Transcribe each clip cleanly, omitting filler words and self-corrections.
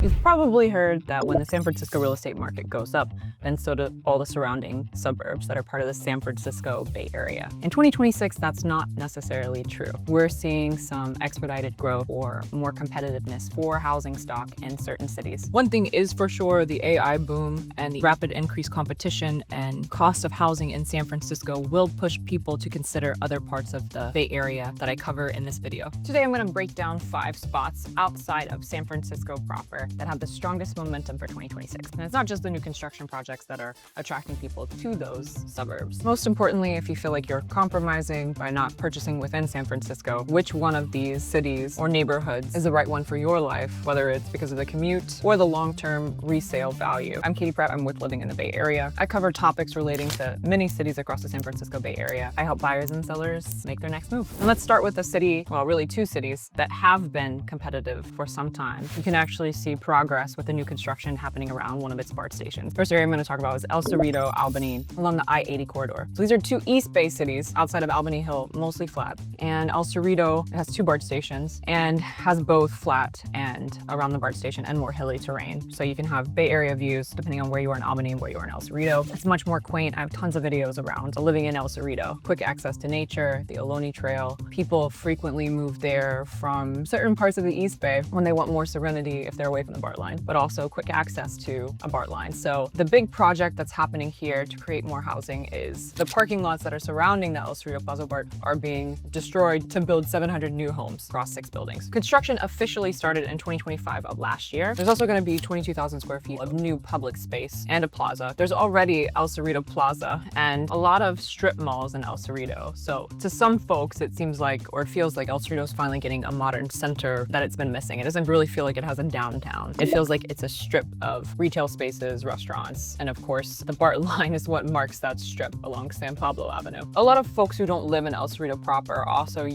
You've probably heard that when the San Francisco real estate market goes up, then so do all the surrounding suburbs that are part of the San Francisco Bay Area. In 2026, that's not necessarily true. We're seeing some expedited growth or more competitiveness for housing stock in certain cities. One thing is for sure, the AI boom and the rapid increased competition and cost of housing in San Francisco will push people to consider other parts of the Bay Area that I cover in this video. Today, I'm going to break down 5 spots outside of San Francisco proper that have the strongest momentum for 2026. And it's not just the new construction projects that are attracting people to those suburbs. Most importantly, if you feel like you're compromising by not purchasing within San Francisco, which one of these cities or neighborhoods is the right one for your life, whether it's because of the commute or the long-term resale value. I'm Katie Pratt. I'm with Living in the Bay Area. I cover topics relating to many cities across the San Francisco Bay Area. I help buyers and sellers make their next move. And let's start with a city, well, really 2 cities that have been competitive for some time. You can actually see progress with the new construction happening around one of its BART stations. First area I'm going to talk about is El Cerrito, Albany, along the I-80 corridor. So these are 2 East Bay cities outside of Albany Hill, mostly flat. And El Cerrito has 2 BART stations and has both flat and around the BART station and more hilly terrain. So you can have Bay Area views depending on where you are in Albany and where you are in El Cerrito. It's much more quaint. I have tons of videos around living in El Cerrito. Quick access to nature, the Ohlone Trail. People frequently move there from certain parts of the East Bay when they want more serenity if they're away from the BART line, but also quick access to a BART line. So the big project that's happening here to create more housing is the parking lots that are surrounding the El Cerrito Plaza BART are being destroyed to build 700 new homes across 6 buildings. Construction officially started in 2025 of last year. There's also going to be 22,000 square feet of new public space and a plaza. There's already El Cerrito Plaza and a lot of strip malls in El Cerrito. So to some folks, it seems like, or it feels like El Cerrito is finally getting a modern center that it's been missing. It doesn't really feel like it has a downtown. It feels like it's a strip of retail spaces, restaurants, and of course, the BART line is what marks that strip along San Pablo Avenue. A lot of folks who don't live in El Cerrito proper also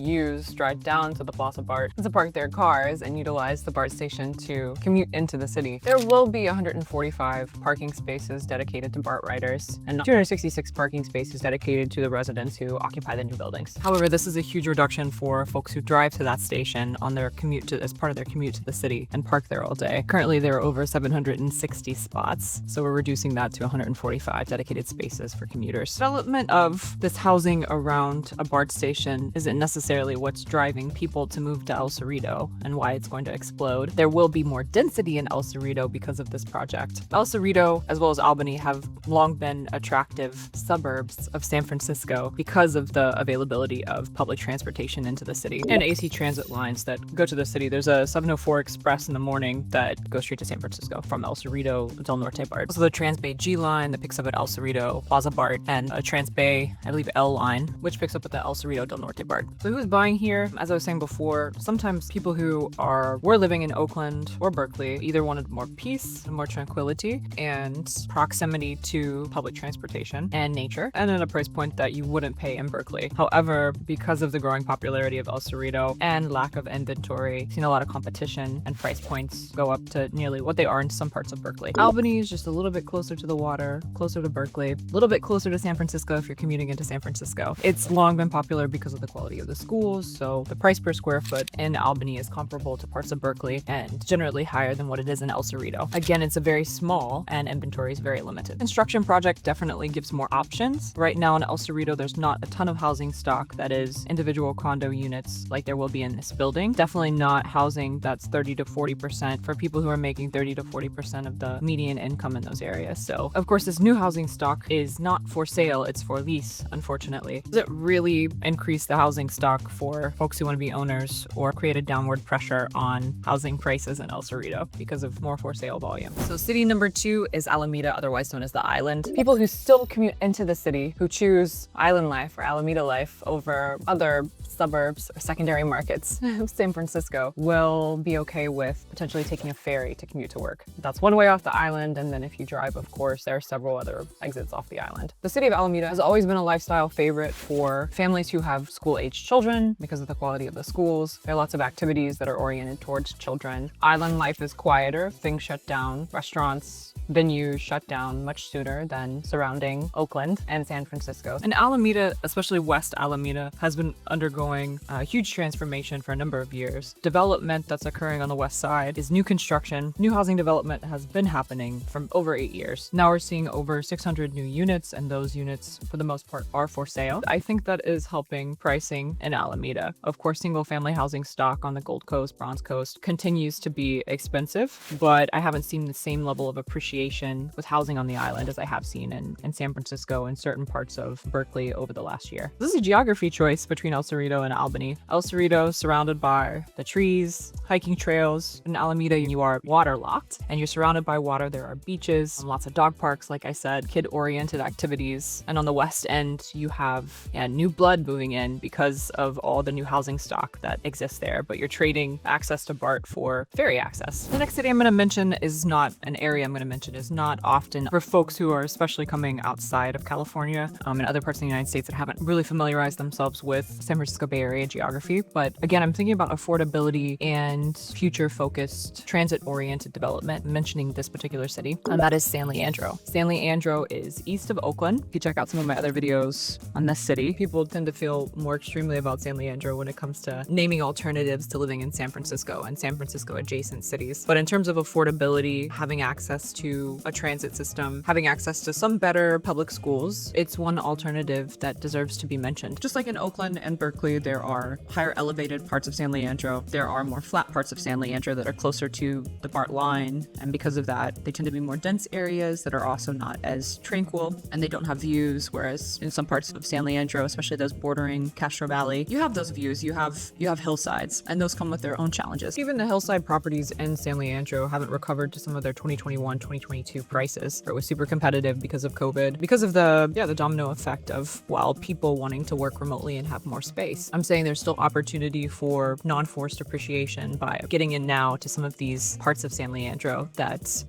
drive down to the Plaza BART to park their cars and utilize the BART station to commute into the city. There will be 145 parking spaces dedicated to BART riders and 266 parking spaces dedicated to the residents who occupy the new buildings. However, this is a huge reduction for folks who drive to that station on their commute as part of their commute to the city and park there all day. Currently, there are over 760 spots, so we're reducing that to 145 dedicated spaces for commuters. Development of this housing around a BART station isn't necessarily what's driving people to move to El Cerrito and why it's going to explode. There will be more density in El Cerrito because of this project. El Cerrito, as well as Albany, have long been attractive suburbs of San Francisco because of the availability of public transportation into the city and AC transit lines that go to the city. There's a 704 Express in the morning that goes straight to San Francisco from El Cerrito Del Norte BART. Also the Transbay G line that picks up at El Cerrito Plaza BART, and a Transbay, I believe, L line, which picks up at the El Cerrito Del Norte BART. So who's buying here? As I was saying before, sometimes people who were living in Oakland or Berkeley either wanted more peace and more tranquility and proximity to public transportation and nature, and at a price point that you wouldn't pay in Berkeley. However, because of the growing popularity of El Cerrito and lack of inventory, seen a lot of competition and price points go up to nearly what they are in some parts of Berkeley. Albany is just a little bit closer to the water, closer to Berkeley, a little bit closer to San Francisco if you're commuting into San Francisco. It's long been popular because of the quality of the schools, so the price per square foot in Albany is comparable to parts of Berkeley and generally higher than what it is in El Cerrito. Again, it's a very small and inventory is very limited. Construction project definitely gives more options. Right now in El Cerrito, there's not a ton of housing stock that is individual condo units like there will be in this building. Definitely not housing that's 30 to 40% for people who are making 30 to 40% of the median income in those areas. So of course, this new housing stock is not for sale, it's for lease, unfortunately. Does it really increase the housing stock for folks who want to be owners or create a downward pressure on housing prices in El Cerrito because of more for sale volume? So city number 2 is Alameda, otherwise known as the Island. People who still commute into the city, who choose island life or Alameda life over other suburbs or secondary markets of San Francisco, will be okay with potentially taking a ferry to commute to work. That's one way off the island, and then if you drive, of course, there are several other exits off the island. The city of Alameda has always been a lifestyle favorite for families who have school-aged children because of the quality of the schools. There are lots of activities that are oriented towards children. Island life is quieter, things shut down, restaurants, venues shut down much sooner than surrounding Oakland and San Francisco. And Alameda, especially West Alameda, has been undergoing a huge transformation for a number of years. Development that's occurring on the west side is new construction, new housing development has been happening for over 8 years. Now we're seeing over 600 new units, and those units, for the most part, are for sale. I think that is helping pricing in Alameda. Of course, single-family housing stock on the Gold Coast, Bronze Coast continues to be expensive, but I haven't seen the same level of appreciation with housing on the island as I have seen in San Francisco and certain parts of Berkeley over the last year. This is a geography choice between El Cerrito and Albany. El Cerrito, surrounded by the trees, hiking trails. In Alameda, you are waterlocked and you're surrounded by water. There are beaches, lots of dog parks, like I said, kid-oriented activities. And on the west end, you have new blood moving in because of all the new housing stock that exists there, but you're trading access to BART for ferry access. The next city I'm going to mention is not an area I'm going to mention is not often for folks who are especially coming outside of California and other parts of the United States that haven't really familiarized themselves with San Francisco Bay Area geography. But again, I'm thinking about affordability and future-focused transit-oriented development, mentioning this particular city, and that is San Leandro. San Leandro is east of Oakland. If you check out some of my other videos on this city, people tend to feel more extremely about San Leandro when it comes to naming alternatives to living in San Francisco and San Francisco adjacent cities. But in terms of affordability, having access to a transit system, having access to some better public schools, it's one alternative that deserves to be mentioned. Just like in Oakland and Berkeley, there are higher elevated parts of San Leandro. There are more flat parts of San Leandro that are closer to the BART line, and because of that, they tend to be more dense areas that are also not as tranquil, and they don't have views, whereas in some parts of San Leandro, especially those bordering Castro Valley, you have those views, you have hillsides, and those come with their own challenges. Even the hillside properties in San Leandro haven't recovered to some of their 2021, 2022 prices. It was super competitive because of COVID, because of the domino effect of, well, people wanting to work remotely and have more space. I'm saying there's still opportunity for non-forced appreciation by getting in now to some of these parts of San Leandro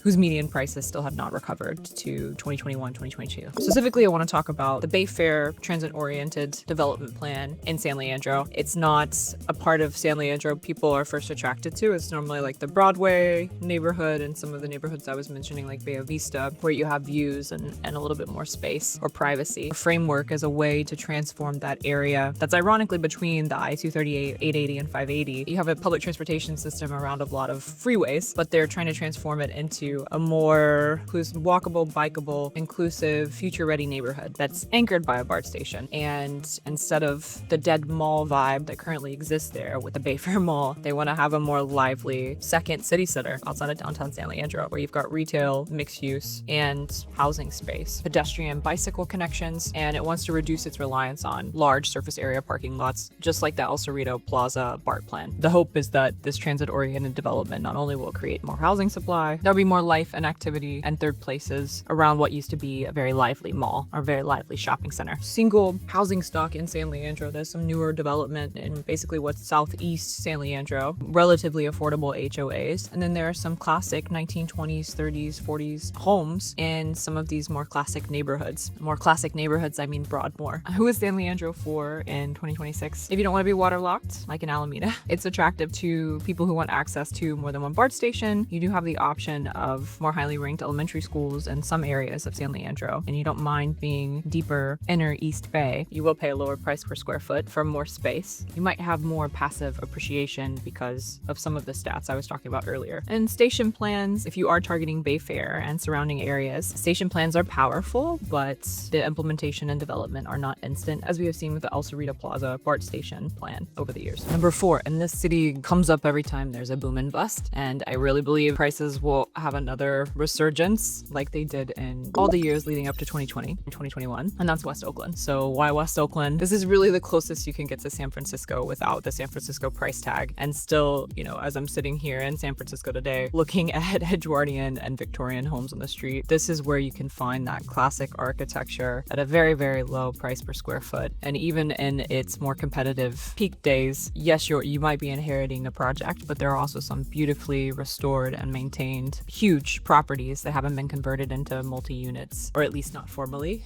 whose median prices still have not recovered to 2021, 2022. Specifically, I want to talk about the Bayfair transit-oriented development plan in San Leandro. It's not a part of San Leandro people are first attracted to. It's normally like the Broadway neighborhood and some of the neighborhoods I was mentioning, like Bay Vista, where you have views and a little bit more space or privacy. A framework as a way to transform that area that's ironically between the I-238, 880, and 580. You have a public transportation system around a lot of freeways, but they're trying to transform it into a more walkable, bikeable, inclusive, future-ready neighborhood that's anchored by a BART station. And instead of the dead mall vibe that currently exists there with the Bayfair Mall, they want to have a more lively second city center outside of downtown San Leandro, where you've got retail, mixed use, and housing space, pedestrian bicycle connections, and it wants to reduce its reliance on large surface area parking lots, just like the El Cerrito Plaza BART plan. The hope is that this transit-oriented development not only will create more housing supply, there'll be more life and activity and third places around what used to be a very lively mall or very lively shopping center. Single housing stock in San Leandro, there's some newer development in basically what's southeast San Leandro, relatively affordable HOAs, and then there are some classic 1920s, 30s, 40s homes in some of these more classic neighborhoods. More classic neighborhoods, I mean Broadmoor. Who is San Leandro for in 2026? If you don't want to be waterlocked, like in Alameda, it's attractive to people who want access to more than one BART station. You do have the option of more highly ranked elementary schools in some areas of San Leandro, and you don't mind being deeper inner East Bay. You will pay a lower price per square foot for more space. You might have more passive appreciation because of some of the stats I was talking about earlier. And station plans, if you are targeting Bayfair and surrounding areas, station plans are powerful, but the implementation and development are not instant, as we have seen with the El Cerrito Plaza BART station plan over the years. Number 4, and this city comes up every time there's a boom and bust, and I really believe prices will have another resurgence like they did in all the years leading up to 2020 and 2021, and that's West Oakland. So why West Oakland? This is really the closest you can get to San Francisco without the San Francisco price tag, and still, as I'm sitting here in San Francisco today, looking at Edgewardian and Victorian homes on the street, this is where you can find that classic architecture at a very, very low price per square foot. And even in its more competitive peak days, yes, you might be inheriting a project, but there are also some beautifully restored and maintained huge properties that haven't been converted into multi-units, or at least not formally.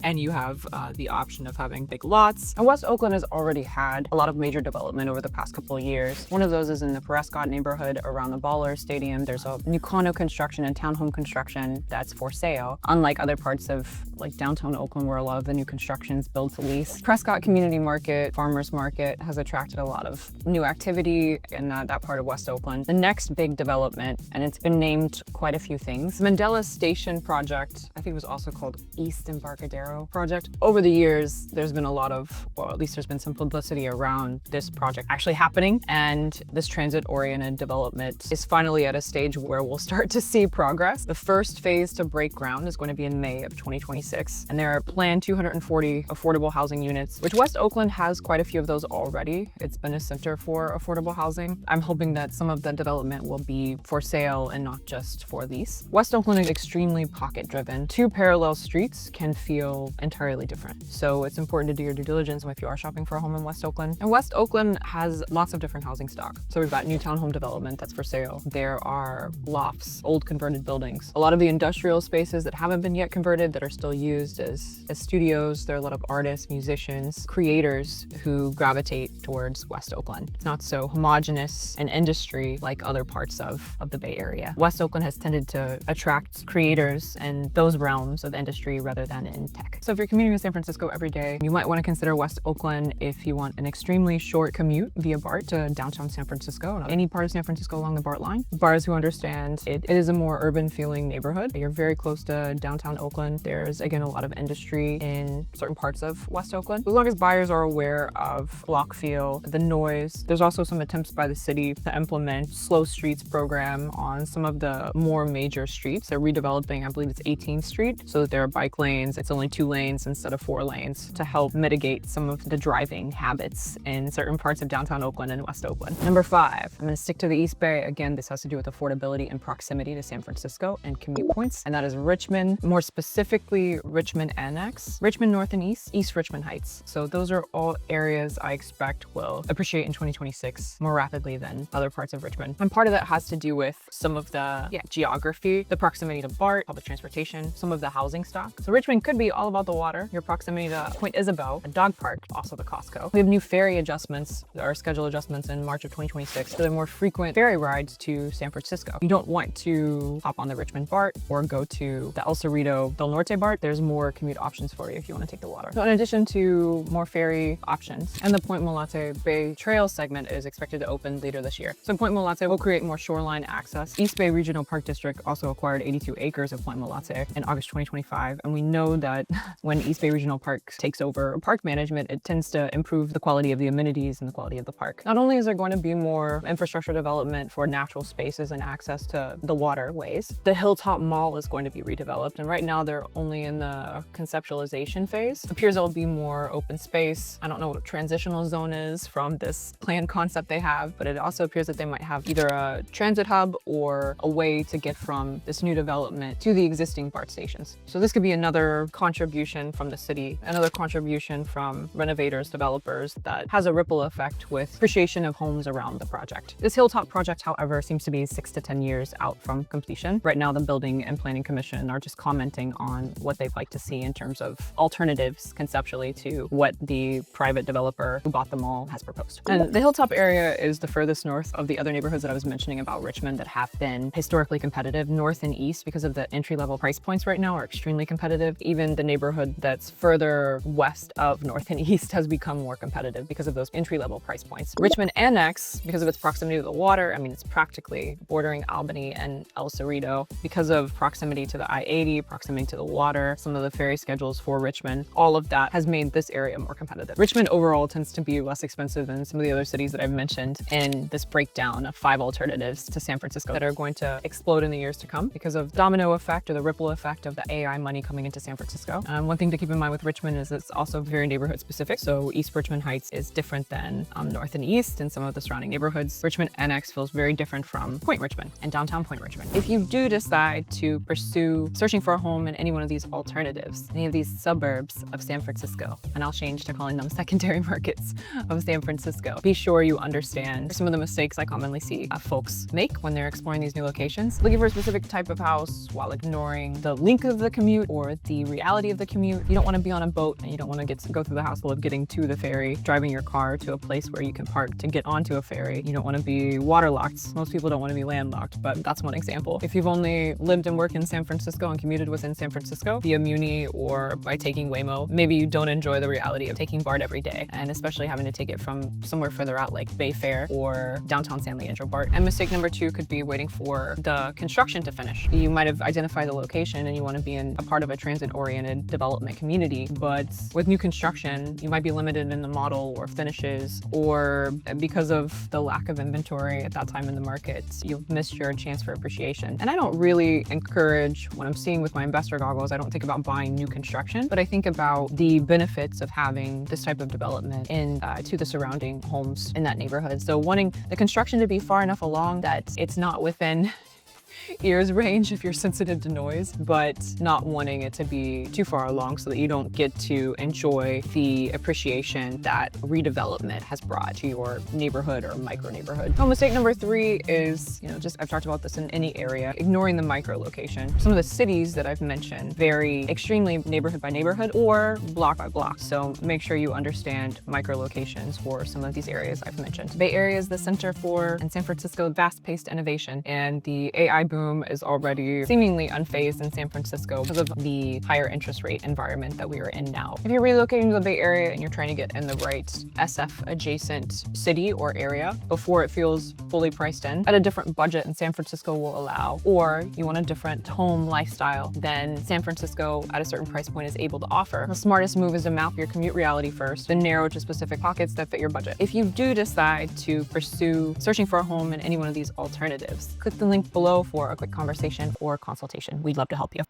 And you have the option of having big lots. And West Oakland has already had a lot of major development over the past couple of years. One of those is in the Prescott neighborhood around the Ballers Stadium. There's a new condo construction and townhome construction that's for sale, unlike other parts of like downtown Oakland where a lot of the new construction is built to lease. Prescott Community Market, Farmers Market has attracted a lot of new activity in that part of West Oakland. the next big development, and it's been named quite a few things. Mandela Station project, I think it was also called East Embarcadero project. Over the years, there's been a lot of, or at least there's been some publicity around this project actually happening, and this transit-oriented development is finally at a stage where we'll start to see progress. The first phase to break ground is going to be in May of 2026, and there are planned 240 affordable housing units, which West Oakland has quite a few of those already. It's been a center for affordable housing. I'm hoping that some of the development will be for sale and not just for lease. West Oakland is extremely pocket-driven. Two parallel streets can feel entirely different. So it's important to do your due diligence if you are shopping for a home in West Oakland. And West Oakland has lots of different housing stock. So we've got new townhome development that's for sale. There are lofts, old converted buildings. A lot of the industrial spaces that haven't been yet converted that are still used as studios. There are a lot of artists, musicians, creators who gravitate towards West Oakland. It's not so homogenous and industry like other parts of the Bay Area. West Oakland has tended to attract creators and those realms of industry rather than in tech. So if you're commuting to San Francisco every day, you might want to consider West Oakland if you want an extremely short commute via BART to downtown San Francisco and any part of San Francisco along the BART line. Bars who understand it is a more urban feeling neighborhood. You're very close to downtown Oakland. There's again a lot of industry in certain parts of West Oakland. As long as buyers are aware of block feel, the noise. There's also some attempts by the city to implement slow streets program on some of the more major streets. They're redeveloping, I believe it's 18th Street, so that there are bike lanes. It's only 2 lanes instead of 4 lanes to help mitigate some of the driving habits in certain parts of downtown Oakland and West Oakland. Number 5, I'm going to stick to the East Bay. Again, this has to do with affordability and proximity to San Francisco and commute points, and that is Richmond, more specifically Richmond Annex, Richmond North and East, East Richmond Heights. So those are all areas I expect will appreciate in 2026 more rapidly than other parts of Richmond. And part of that has to do with some of the geography, the proximity to BART, public transportation, some of the housing stock. So Richmond could be all about the water, your proximity to Point Isabel, a dog park, also the Costco. We have new ferry adjustments, or schedule adjustments in March of 2026. So there are more frequent ferry rides to San Francisco. You don't want to hop on the Richmond BART or go to the El Cerrito Del Norte BART. There's more commute options for you if you want to take the water. So in addition to more ferry options, and the Point Molate Bay Trail segment is expected to open later this year. So Point Molate will create more shoreline access. East Bay Regional Park District also acquired 82 acres of Point Molate in August 2025. And we know that when East Bay Regional Park takes over park management, it tends to improve the quality of the amenities and the quality of the park. Not only is there going to be more infrastructure development for natural spaces and access to the waterways, the Hilltop Mall is going to be redeveloped. And right now they're only in the conceptualization phase. It appears there'll be more open space. I don't know what a transitional zone is from this planned concept they have, but it also appears that they might have either a transit hub or a way to get from this new development to the existing BART stations. So this could be another contribution from the city, another contribution from renovators, developers that has a ripple effect with appreciation of homes around the project. This Hilltop project, however, seems to be 6 to 10 years out from completion. Right now, the Building and Planning Commission are just commenting on what they'd like to see in terms of alternatives conceptually to what the private developer who bought the mall has proposed. And the Hilltop area is the furthest north of the other neighborhoods that I was mentioning about Richmond that have been historically competitive. North and east, because of the entry-level price points right now, are extremely competitive. Even the neighborhood that's further west of North and East has become more competitive because of those entry-level price points. Richmond Annex, because of its proximity to the water, I mean, it's practically bordering Albany and El Cerrito. Because of proximity to the I-80, proximity to the water, some of the ferry schedules for Richmond, all of that has made this area more competitive. Richmond overall tends to be less expensive than some of the other cities that I've mentioned in this breakdown of 5 alternatives to San Francisco that are going to explode in the years to come because of domino effect or the ripple effect of the AI money coming into San Francisco. One thing to keep in mind with Richmond is it's also very neighborhood specific. So East Richmond Heights is different than North and East and some of the surrounding neighborhoods. Richmond Annex feels very different from Point Richmond and downtown Point Richmond. If you do decide to pursue searching for a home in any one of these alternatives, any of these suburbs of San Francisco, and I'll change to calling them secondary markets of San Francisco, be sure you understand some of the mistakes I commonly see folks make when they're exploring these new locations. Looking for a specific type of house while ignoring the length of the commute or the reality of the commute. You don't want to be on a boat and you don't want to go through the hassle of getting to the ferry, driving your car to a place where you can park to get onto a ferry. You don't want to be waterlocked. Most people don't want to be landlocked, but that's one example. If you've only lived and worked in San Francisco and commuted within San Francisco via Muni or by taking Waymo, maybe you don't enjoy the reality of taking BART every day, and especially having to take it from somewhere further out like Bay Fair or downtown San the intro part. And mistake number 2 could be waiting for the construction to finish. You might have identified the location and you want to be in a part of a transit-oriented development community, but with new construction, you might be limited in the model or finishes, or because of the lack of inventory at that time in the market, you've missed your chance for appreciation. And I don't really encourage, when I'm seeing with my investor goggles, I don't think about buying new construction, but I think about the benefits of having this type of development in to the surrounding homes in that neighborhood. So wanting the construction to be far enough along that it's not within ears range if you're sensitive to noise, but not wanting it to be too far along so that you don't get to enjoy the appreciation that redevelopment has brought to your neighborhood or micro neighborhood. So mistake number 3 is, just I've talked about this in any area, ignoring the micro location. Some of the cities that I've mentioned vary extremely neighborhood by neighborhood or block by block. So make sure you understand micro locations for some of these areas I've mentioned. Bay Area is the center for, in San Francisco, fast-paced innovation, and the AI boom is already seemingly unfazed in San Francisco because of the higher interest rate environment that we are in now. If you're relocating to the Bay Area and you're trying to get in the right SF adjacent city or area before it feels fully priced in at a different budget than San Francisco will allow, or you want a different home lifestyle than San Francisco at a certain price point is able to offer, the smartest move is to map your commute reality first, then narrow to specific pockets that fit your budget. If you do decide to pursue searching for a home in any one of these alternatives, click the link below for a quick conversation or consultation. We'd love to help you.